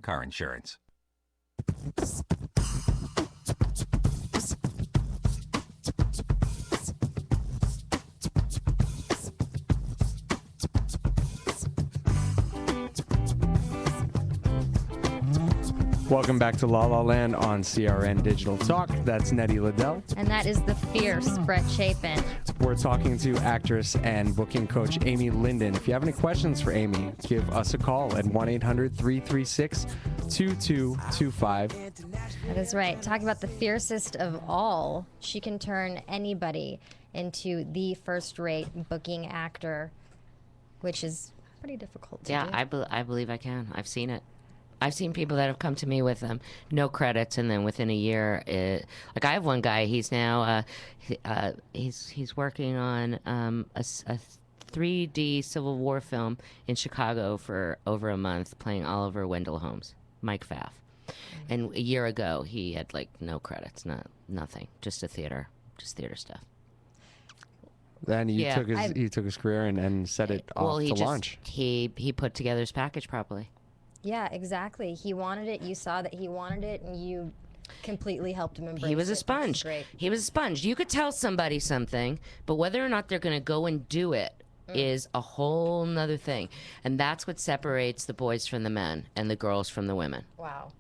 car insurance. Welcome back to La La Land on CRN Digital Talk. That's Nettie Liddell. And that is the fierce Brett Chapin. We're talking to actress and booking coach Amy Lyndon. If you have any questions for Amy, give us a call at 1-800-336-2225. That is right. Talk about the fiercest of all. She can turn anybody into the first-rate booking actor, which is pretty difficult to do. Yeah, I believe I can. I've seen it. I've seen people that have come to me with no credits, and then within a year, like I have one guy. He's now he's working on a 3D Civil War film in Chicago for over a month, playing Oliver Wendell Holmes, Mike Pfaff. And a year ago, he had like no credits, nothing, just theater stuff. Then he took his career and set it off to launch. He put together his package properly. Yeah, exactly. He wanted it. You saw that he wanted it, and you completely helped him embrace it. He was a sponge. He was a sponge. You could tell somebody something, but whether or not they're going to go and do it is a whole nother thing. And that's what separates the boys from the men and the girls from the women. Wow.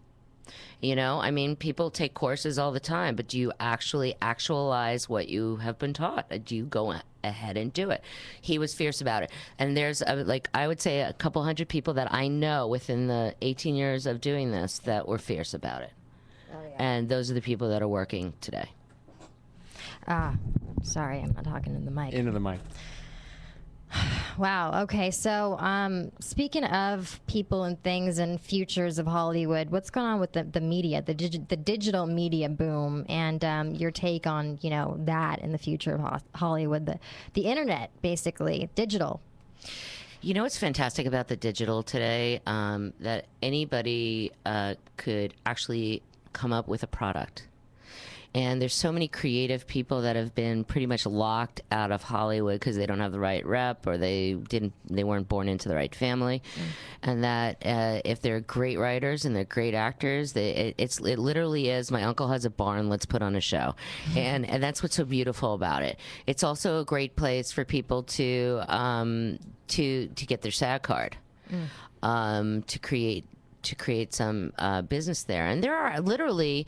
You know, I mean, people take courses all the time, but do you actually actualize what you have been taught? Do you go ahead and do it? He was fierce about it. And there's, I would say a couple hundred people that I know within the 18 years of doing this that were fierce about it. Oh, yeah. And those are the people that are working today. Sorry, I'm not talking in the mic. Into the mic. Wow. Okay. So, speaking of people and things and futures of Hollywood, what's going on with the media, the digital media boom, and your take on that in the future of Hollywood, the internet, basically digital. You know what's fantastic about the digital today? That anybody could actually come up with a product. And there's so many creative people that have been pretty much locked out of Hollywood because they don't have the right rep, or they weren't born into the right family. And that if they're great writers and they're great actors, it literally is, my uncle has a barn, let's put on a show. And that's what's so beautiful about it. It's also a great place for people to get their SAG card, to create some business there. And there are literally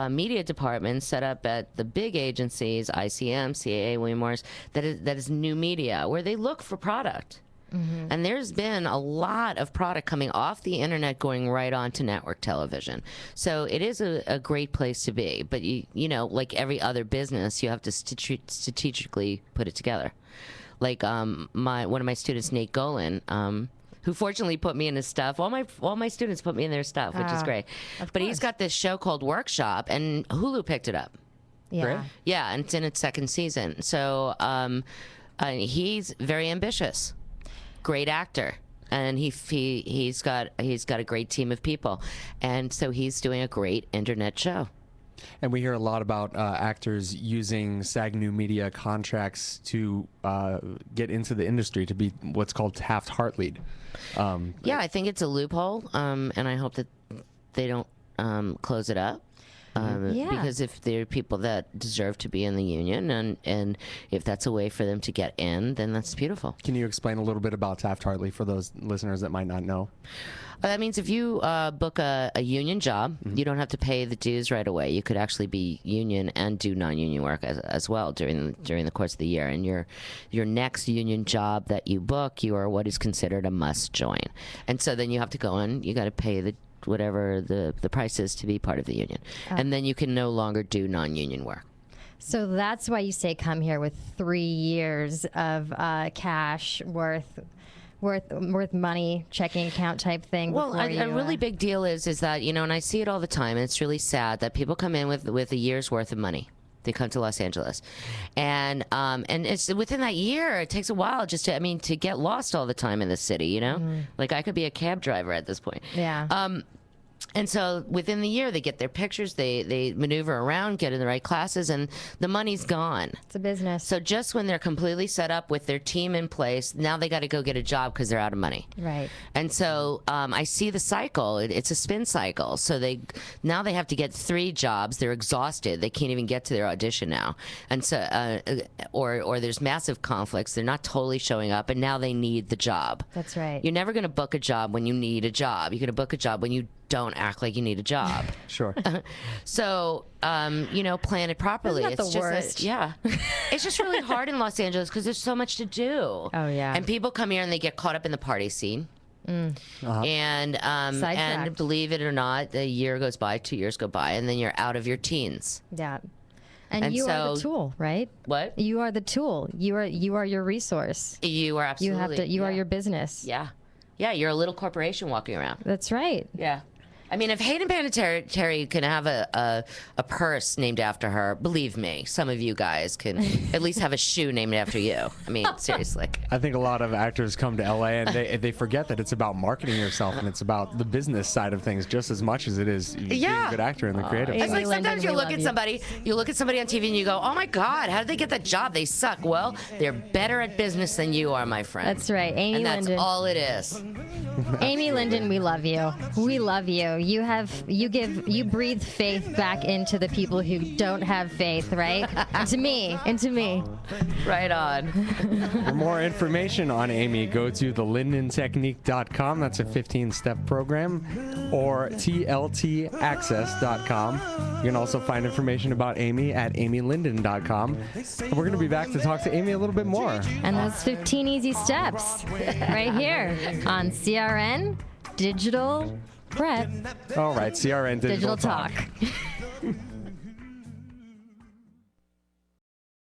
media departments set up at the big agencies, ICM, CAA, William Morris, that is new media, where they look for product. And there's been a lot of product coming off the internet going right on to network television. So it is a great place to be. But, you know, like every other business, you have to strategically put it together. Like one of my students, Nate Golan, who fortunately put me in his stuff. All my students put me in their stuff, which is great. But he's got this show called Workshop, and Hulu picked it up. Yeah. Great. Yeah, and it's in its second season. So he's very ambitious, great actor, and he's got a great team of people, and so he's doing a great internet show. And we hear a lot about actors using SAG New Media contracts to get into the industry, to be what's called Taft-Hartley'd. Yeah, I think it's a loophole, and I hope that they don't close it up. Because if there are people that deserve to be in the union, and if that's a way for them to get in, then that's beautiful. Can you explain a little bit about Taft-Hartley for those listeners that might not know? That means if you book a union job, you don't have to pay the dues right away. You could actually be union and do non-union work as well during the course of the year. And your next union job that you book, you are what is considered a must join. And so then you have to go in, you got to pay whatever the price is to be part of the union. And then you can no longer do non-union work. So that's why you say come here with 3 years of cash worth money, checking account type thing. Well, a really big deal is that, you know, and I see it all the time, and it's really sad that people come in with a year's worth of money. They come to Los Angeles, and it's within that year. It takes a while just to get lost all the time in the city. You know, like I could be a cab driver at this point. Yeah. And so within the year, they get their pictures, they maneuver around, get in the right classes, and the money's gone. It's a business. So just when they're completely set up with their team in place, now they got to go get a job because they're out of money. Right. And so I see the cycle. It's a spin cycle. So now they have to get 3 jobs. They're exhausted. They can't even get to their audition now. And so, or there's massive conflicts. They're not totally showing up, and now they need the job. That's right. You're never going to book a job when you need a job. You're going to book a job when you don't act like you need a job. Sure. So, plan it properly. Isn't that it's the just worst? Yeah. It's just really hard in Los Angeles because there's so much to do. Oh, yeah. And people come here and they get caught up in the party scene. And Sidetracked. believe it or not, a year goes by, 2 years go by, and then you're out of your teens. Yeah. And And you are the so- tool, right? What? You are the tool. You are your resource. You are You absolutely. have to. You are yeah. your business. Yeah. Yeah, you're a little corporation walking around. That's right. Yeah. I mean, if Hayden Panettiere can have a purse named after her, believe me, some of you guys can at least have a shoe named after you. I mean, seriously. I think a lot of actors come to LA and they forget that it's about marketing yourself and it's about the business side of things just as much as it is being Yeah. a good actor in the creative It's side. like Amy sometimes Lyndon, you we look love at you. somebody on TV and you go, "Oh my God, how did they get that job? They suck." Well, they're better at business than you are, my friend. That's right. Amy and that's Lyndon. all it is. Amy Lyndon, we love you. We love you. You breathe faith back into the people who don't have faith, right? Into me. Right on. For more information on Amy, go to thelindentechnique.com. That's a 15-step program. Or tltaccess.com. You can also find information about Amy at amylyndon.com. And we're going to be back to talk to Amy a little bit more. And those 15 easy steps right here on CRN Digital Prep All right, CRN Digital Digital Talk.